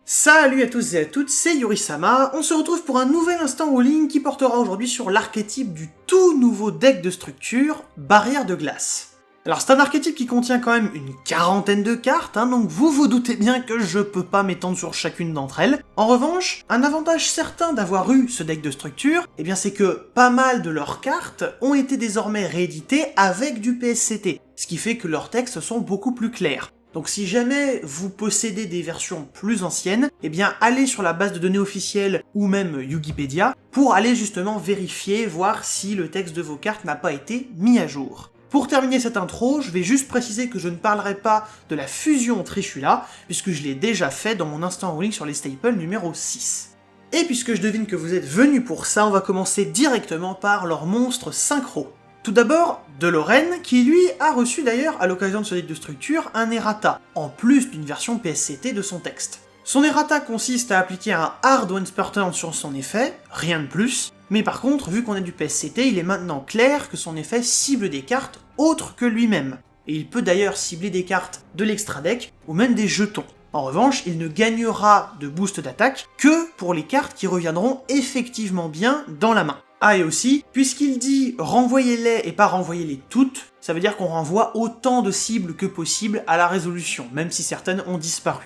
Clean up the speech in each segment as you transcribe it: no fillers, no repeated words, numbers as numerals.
Salut à tous et à toutes, c'est Yuri-sama, on se retrouve pour un nouvel instant All-In qui portera aujourd'hui sur l'archétype du tout nouveau deck de structure, Barrière de glace. Alors c'est un archétype qui contient quand même une quarantaine de cartes, donc vous vous doutez bien que je peux pas m'étendre sur chacune d'entre elles. En revanche, un avantage certain d'avoir eu ce deck de structure, c'est que pas mal de leurs cartes ont été désormais rééditées avec du PSCT, ce qui fait que leurs textes sont beaucoup plus clairs. Donc si jamais vous possédez des versions plus anciennes, allez sur la base de données officielle ou même Wikipédia pour aller justement vérifier, voir si le texte de vos cartes n'a pas été mis à jour. Pour terminer cette intro, je vais juste préciser que je ne parlerai pas de la fusion Trishula, puisque je l'ai déjà fait dans mon instant ruling sur les staples numéro 6. Et puisque je devine que vous êtes venus pour ça, on va commencer directement par leur monstre synchro. Tout d'abord, Deloren, qui lui a reçu d'ailleurs, à l'occasion de ce deck de structure, un errata, en plus d'une version PSCT de son texte. Son errata consiste à appliquer un Hard Once per turn sur son effet, rien de plus, mais par contre, vu qu'on a du PSCT, il est maintenant clair que son effet cible des cartes autres que lui-même. Et il peut d'ailleurs cibler des cartes de l'extra deck, ou même des jetons. En revanche, il ne gagnera de boost d'attaque que pour les cartes qui reviendront effectivement bien dans la main. Ah, et aussi, puisqu'il dit « renvoyez-les et pas renvoyez-les toutes », ça veut dire qu'on renvoie autant de cibles que possible à la résolution, même si certaines ont disparu.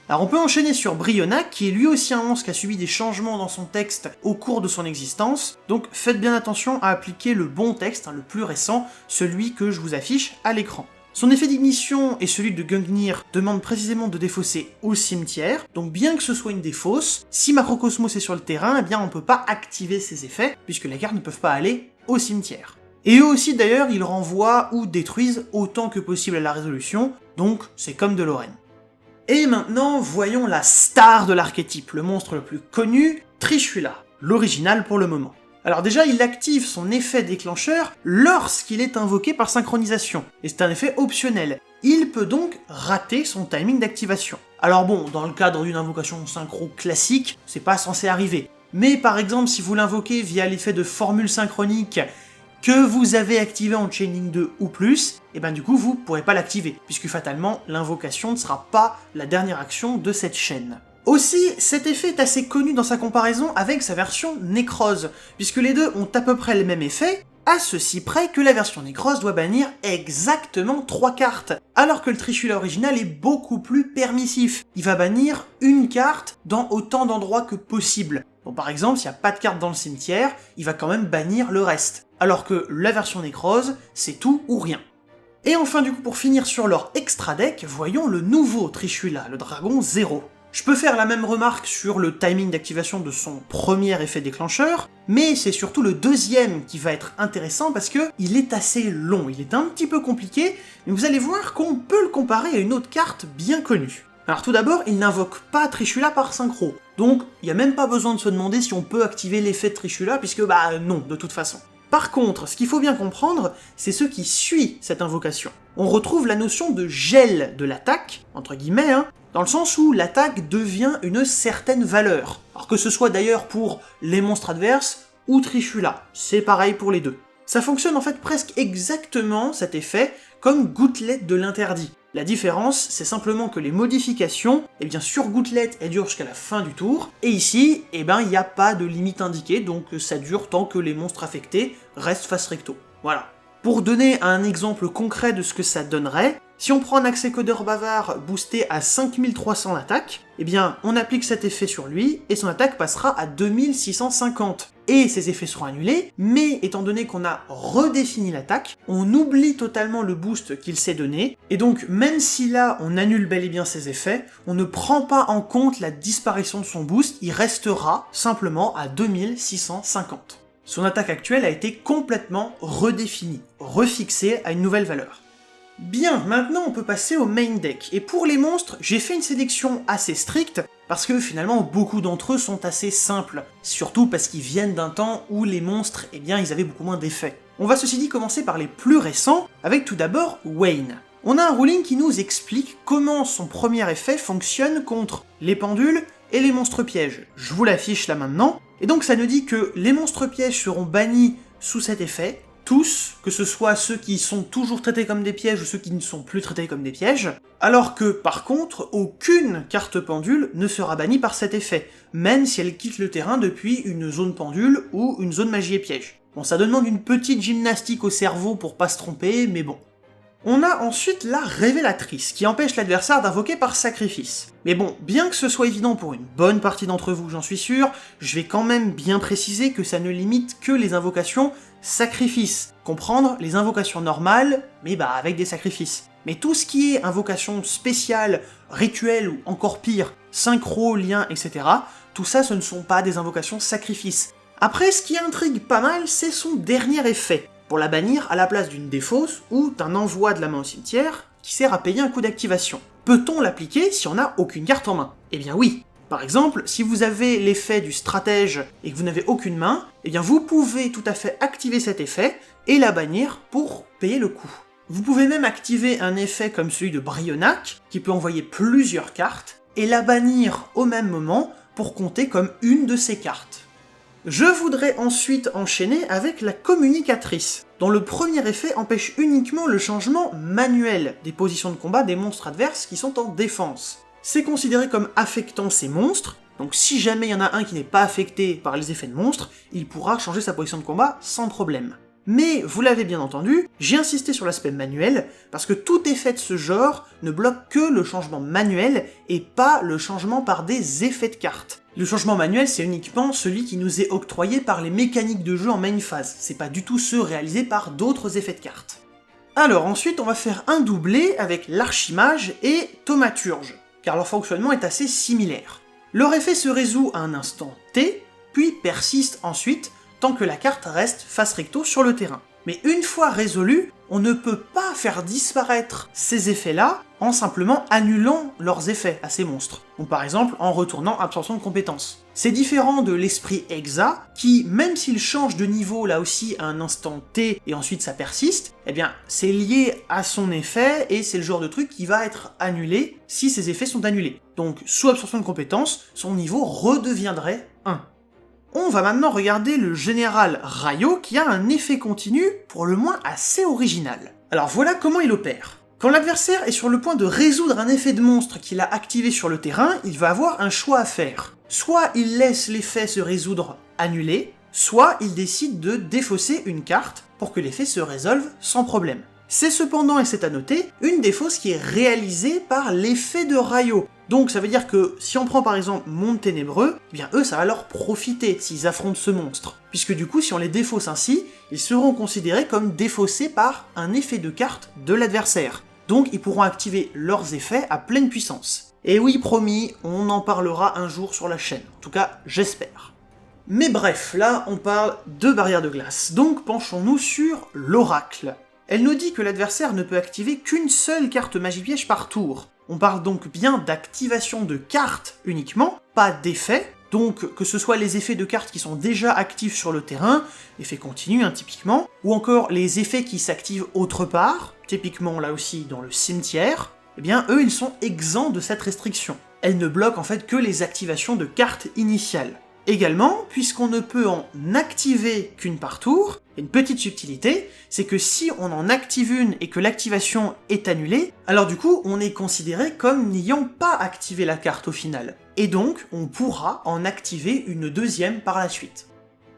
Alors on peut enchaîner sur Bryona, qui est lui aussi un monstre qui a subi des changements dans son texte au cours de son existence, donc faites bien attention à appliquer le bon texte, le plus récent, celui que je vous affiche à l'écran. Son effet d'ignition et celui de Gungnir demandent précisément de défausser au cimetière, donc bien que ce soit une défausse, si Macrocosmos est sur le terrain, on peut pas activer ses effets, puisque les cartes ne peuvent pas aller au cimetière. Et eux aussi d'ailleurs, ils renvoient ou détruisent autant que possible à la résolution, donc c'est comme Deloren. Et maintenant, voyons la star de l'archétype, le monstre le plus connu, Trishula, l'original pour le moment. Alors déjà, il active son effet déclencheur lorsqu'il est invoqué par synchronisation, et c'est un effet optionnel. Il peut donc rater son timing d'activation. Alors bon, dans le cadre d'une invocation synchro classique, c'est pas censé arriver. Mais par exemple, si vous l'invoquez via l'effet de formule synchronique que vous avez activé en Chaining 2 ou plus, du coup vous pourrez pas l'activer, puisque fatalement l'invocation ne sera pas la dernière action de cette chaîne. Aussi, cet effet est assez connu dans sa comparaison avec sa version Nécrose, puisque les deux ont à peu près le même effet, à ceci près que la version Nécrose doit bannir exactement 3 cartes, alors que le Trishula original est beaucoup plus permissif. Il va bannir une carte dans autant d'endroits que possible. Donc par exemple, s'il n'y a pas de carte dans le cimetière, il va quand même bannir le reste, alors que la version Nécrose, c'est tout ou rien. Et enfin du coup, pour finir sur leur extra deck, voyons le nouveau Trishula, le dragon 0. Je peux faire la même remarque sur le timing d'activation de son premier effet déclencheur, mais c'est surtout le deuxième qui va être intéressant parce que il est assez long, il est un petit peu compliqué, mais vous allez voir qu'on peut le comparer à une autre carte bien connue. Alors tout d'abord, il n'invoque pas Trishula par synchro, donc il n'y a même pas besoin de se demander si on peut activer l'effet de Trishula, puisque non, de toute façon. Par contre, ce qu'il faut bien comprendre, c'est ce qui suit cette invocation. On retrouve la notion de gel de l'attaque, entre guillemets, dans le sens où l'attaque devient une certaine valeur. Alors que ce soit d'ailleurs pour les monstres adverses ou Trishula, c'est pareil pour les deux. Ça fonctionne en fait presque exactement, cet effet, comme gouttelette de l'interdit. La différence, c'est simplement que les modifications, sur gouttelette, elles durent jusqu'à la fin du tour, et ici, il n'y a pas de limite indiquée, donc ça dure tant que les monstres affectés restent face recto. Voilà. Pour donner un exemple concret de ce que ça donnerait, si on prend un accès-codeur bavard boosté à 5300 d'attaque, on applique cet effet sur lui, et son attaque passera à 2650. Et ses effets seront annulés, mais étant donné qu'on a redéfini l'attaque, on oublie totalement le boost qu'il s'est donné, et donc même si là on annule bel et bien ses effets, on ne prend pas en compte la disparition de son boost, il restera simplement à 2650. Son attaque actuelle a été complètement redéfinie, refixée à une nouvelle valeur. Bien, maintenant on peut passer au main deck, et pour les monstres, j'ai fait une sélection assez stricte, parce que finalement beaucoup d'entre eux sont assez simples, surtout parce qu'ils viennent d'un temps où les monstres, ils avaient beaucoup moins d'effets. On va ceci dit commencer par les plus récents, avec tout d'abord Wayne. On a un ruling qui nous explique comment son premier effet fonctionne contre les pendules et les monstres pièges. Je vous l'affiche là maintenant, et donc ça nous dit que les monstres pièges seront bannis sous cet effet, tous, que ce soit ceux qui sont toujours traités comme des pièges ou ceux qui ne sont plus traités comme des pièges, alors que, par contre, aucune carte pendule ne sera bannie par cet effet, même si elle quitte le terrain depuis une zone pendule ou une zone magie et piège. Bon, ça demande une petite gymnastique au cerveau pour pas se tromper, mais bon. On a ensuite la Révélatrice, qui empêche l'adversaire d'invoquer par sacrifice. Mais bon, bien que ce soit évident pour une bonne partie d'entre vous, j'en suis sûr, je vais quand même bien préciser que ça ne limite que les invocations sacrifice. Comprendre les invocations normales, mais avec des sacrifices. Mais tout ce qui est invocation spéciale, rituelle ou encore pire, synchro, lien, etc., tout ça ce ne sont pas des invocations sacrifices. Après, ce qui intrigue pas mal, c'est son dernier effet, pour la bannir à la place d'une défausse ou d'un envoi de la main au cimetière, qui sert à payer un coût d'activation. Peut-on l'appliquer si on n'a aucune carte en main? Eh bien oui. Par exemple, si vous avez l'effet du stratège et que vous n'avez aucune main, eh bien vous pouvez tout à fait activer cet effet et la bannir pour payer le coût. Vous pouvez même activer un effet comme celui de Brionac, qui peut envoyer plusieurs cartes, et la bannir au même moment pour compter comme une de ces cartes. Je voudrais ensuite enchaîner avec la Communicatrice, dont le premier effet empêche uniquement le changement manuel des positions de combat des monstres adverses qui sont en défense. C'est considéré comme affectant ces monstres, donc si jamais il y en a un qui n'est pas affecté par les effets de monstres, il pourra changer sa position de combat sans problème. Mais, vous l'avez bien entendu, j'ai insisté sur l'aspect manuel, parce que tout effet de ce genre ne bloque que le changement manuel, et pas le changement par des effets de cartes. Le changement manuel, c'est uniquement celui qui nous est octroyé par les mécaniques de jeu en main phase, c'est pas du tout ceux réalisés par d'autres effets de cartes. Alors ensuite, on va faire un doublé avec l'Archimage et Thaumaturge, car leur fonctionnement est assez similaire. Leur effet se résout à un instant T, puis persiste ensuite, tant que la carte reste face recto sur le terrain. Mais une fois résolu, on ne peut pas faire disparaître ces effets-là en simplement annulant leurs effets à ces monstres. Donc par exemple en retournant absorption de compétences. C'est différent de l'esprit Hexa, qui, même s'il change de niveau là aussi à un instant T et ensuite ça persiste, eh bien c'est lié à son effet et c'est le genre de truc qui va être annulé si ces effets sont annulés. Donc sous absorption de compétences, son niveau redeviendrait 1. On va maintenant regarder le général Rayo qui a un effet continu pour le moins assez original. Alors voilà comment il opère. Quand l'adversaire est sur le point de résoudre un effet de monstre qu'il a activé sur le terrain, il va avoir un choix à faire. Soit il laisse l'effet se résoudre annulé, soit il décide de défausser une carte pour que l'effet se résolve sans problème. C'est cependant, et c'est à noter, une défausse qui est réalisée par l'effet de Rayo. Donc ça veut dire que si on prend par exemple Monde Ténébreux, eh bien eux ça va leur profiter s'ils affrontent ce monstre. Puisque du coup si on les défausse ainsi, ils seront considérés comme défaussés par un effet de carte de l'adversaire. Donc ils pourront activer leurs effets à pleine puissance. Et oui promis, on en parlera un jour sur la chaîne. En tout cas, j'espère. Mais bref, là on parle de barrière de glace, donc penchons-nous sur l'oracle. Elle nous dit que l'adversaire ne peut activer qu'une seule carte magie-piège par tour. On parle donc bien d'activation de cartes uniquement, pas d'effets, donc que ce soit les effets de cartes qui sont déjà actifs sur le terrain, effets continus typiquement, ou encore les effets qui s'activent autre part, typiquement là aussi dans le cimetière, eh bien eux ils sont exempts de cette restriction. Elle ne bloque en fait que les activations de cartes initiales. Également, puisqu'on ne peut en activer qu'une par tour, une petite subtilité, c'est que si on en active une et que l'activation est annulée, alors du coup on est considéré comme n'ayant pas activé la carte au final. Et donc on pourra en activer une deuxième par la suite.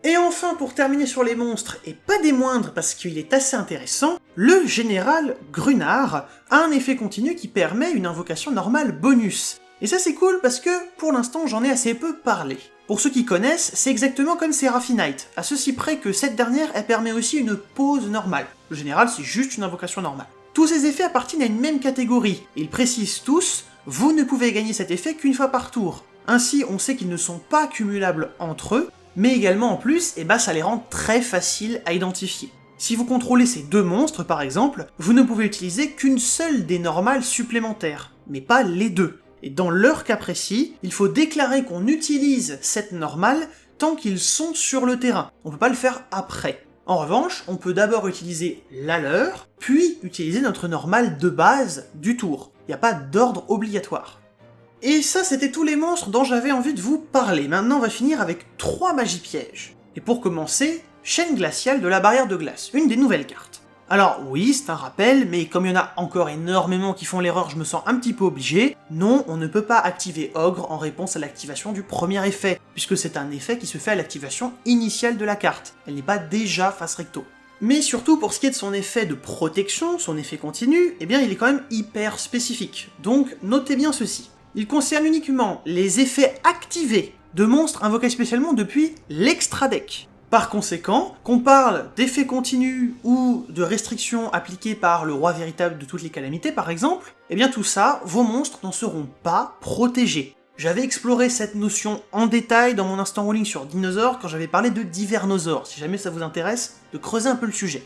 Et enfin, pour terminer sur les monstres, et pas des moindres parce qu'il est assez intéressant, le général Grunard a un effet continu qui permet une invocation normale bonus. Et ça c'est cool parce que, pour l'instant, j'en ai assez peu parlé. Pour ceux qui connaissent, c'est exactement comme Seraphonite, à ceci près que cette dernière, elle permet aussi une pause normale. Le général, c'est juste une invocation normale. Tous ces effets appartiennent à une même catégorie, et ils précisent tous, vous ne pouvez gagner cet effet qu'une fois par tour. Ainsi, on sait qu'ils ne sont pas cumulables entre eux, mais également en plus, ça les rend très faciles à identifier. Si vous contrôlez ces deux monstres par exemple, vous ne pouvez utiliser qu'une seule des normales supplémentaires, mais pas les deux. Et dans leur cas précis, il faut déclarer qu'on utilise cette normale tant qu'ils sont sur le terrain. On peut pas le faire après. En revanche, on peut d'abord utiliser la leur, puis utiliser notre normale de base du tour. Il n'y a pas d'ordre obligatoire. Et ça, c'était tous les monstres dont j'avais envie de vous parler. Maintenant, on va finir avec 3 magies pièges. Et pour commencer, chaîne glaciale de la barrière de glace, une des nouvelles cartes. Alors oui, c'est un rappel, mais comme il y en a encore énormément qui font l'erreur, je me sens un petit peu obligé. Non, on ne peut pas activer Ogre en réponse à l'activation du premier effet, puisque c'est un effet qui se fait à l'activation initiale de la carte. Elle n'est pas déjà face recto. Mais surtout pour ce qui est de son effet de protection, son effet continu, eh bien il est quand même hyper spécifique. Donc notez bien ceci. Il concerne uniquement les effets activés de monstres invoqués spécialement depuis l'extra deck. Par conséquent, qu'on parle d'effets continus ou de restrictions appliquées par le roi véritable de toutes les calamités par exemple, eh bien tout ça, vos monstres n'en seront pas protégés. J'avais exploré cette notion en détail dans mon instant rolling sur Dinosaur quand j'avais parlé de Divernosaur, si jamais ça vous intéresse de creuser un peu le sujet.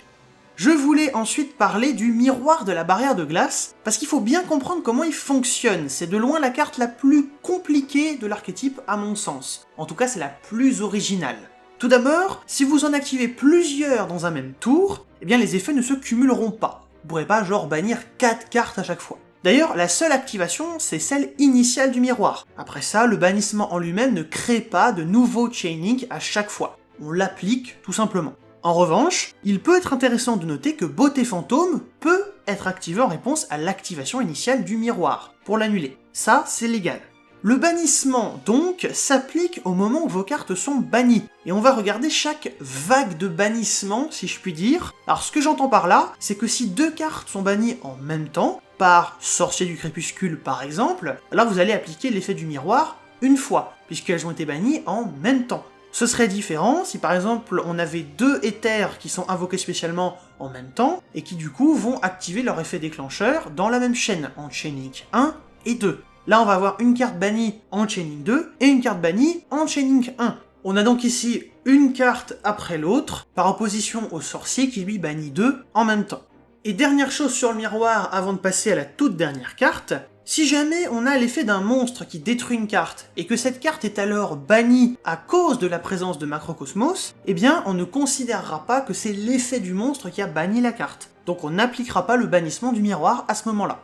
Je voulais ensuite parler du miroir de la barrière de glace, parce qu'il faut bien comprendre comment il fonctionne, c'est de loin la carte la plus compliquée de l'archétype à mon sens. En tout cas c'est la plus originale. Tout d'abord, si vous en activez plusieurs dans un même tour, eh bien les effets ne se cumuleront pas. Vous pourrez pas genre bannir 4 cartes à chaque fois. D'ailleurs, la seule activation, c'est celle initiale du miroir. Après ça, le bannissement en lui-même ne crée pas de nouveau chaining à chaque fois. On l'applique tout simplement. En revanche, il peut être intéressant de noter que Beauté Fantôme peut être activé en réponse à l'activation initiale du miroir, pour l'annuler. Ça, c'est légal. Le bannissement, donc, s'applique au moment où vos cartes sont bannies, et on va regarder chaque vague de bannissement, si je puis dire. Alors ce que j'entends par là, c'est que si 2 cartes sont bannies en même temps, par Sorcier du Crépuscule par exemple, là vous allez appliquer l'effet du miroir une fois, puisqu'elles ont été bannies en même temps. Ce serait différent si par exemple on avait 2 éthers qui sont invoqués spécialement en même temps, et qui du coup vont activer leur effet déclencheur dans la même chaîne, en Chaining 1 et 2. Là on va avoir une carte bannie en Chaining 2 et une carte bannie en Chaining 1. On a donc ici une carte après l'autre, par opposition au sorcier qui lui bannit 2 en même temps. Et dernière chose sur le miroir avant de passer à la toute dernière carte, si jamais on a l'effet d'un monstre qui détruit une carte, et que cette carte est alors bannie à cause de la présence de Macrocosmos, eh bien on ne considérera pas que c'est l'effet du monstre qui a banni la carte. Donc on n'appliquera pas le bannissement du miroir à ce moment-là.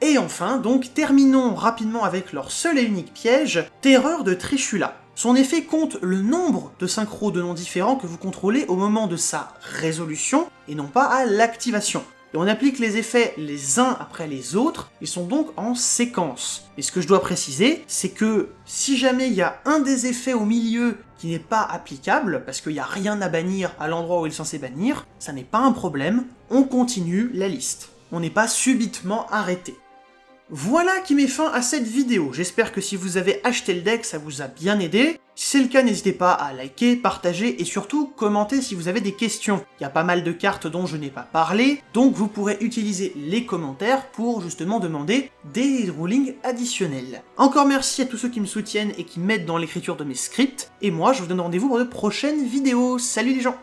Et enfin, donc, terminons rapidement avec leur seul et unique piège, Terreur de Trishula. Son effet compte le nombre de synchros de noms différents que vous contrôlez au moment de sa résolution, et non pas à l'activation. Et on applique les effets les uns après les autres, ils sont donc en séquence. Et ce que je dois préciser, c'est que si jamais il y a un des effets au milieu qui n'est pas applicable, parce qu'il n'y a rien à bannir à l'endroit où il est censé bannir, ça n'est pas un problème, on continue la liste. On n'est pas subitement arrêté. Voilà qui met fin à cette vidéo, j'espère que si vous avez acheté le deck, ça vous a bien aidé. Si c'est le cas, n'hésitez pas à liker, partager et surtout commenter si vous avez des questions. Il y a pas mal de cartes dont je n'ai pas parlé, donc vous pourrez utiliser les commentaires pour justement demander des rulings additionnels. Encore merci à tous ceux qui me soutiennent et qui m'aident dans l'écriture de mes scripts, et moi je vous donne rendez-vous pour de prochaines vidéos. Salut les gens!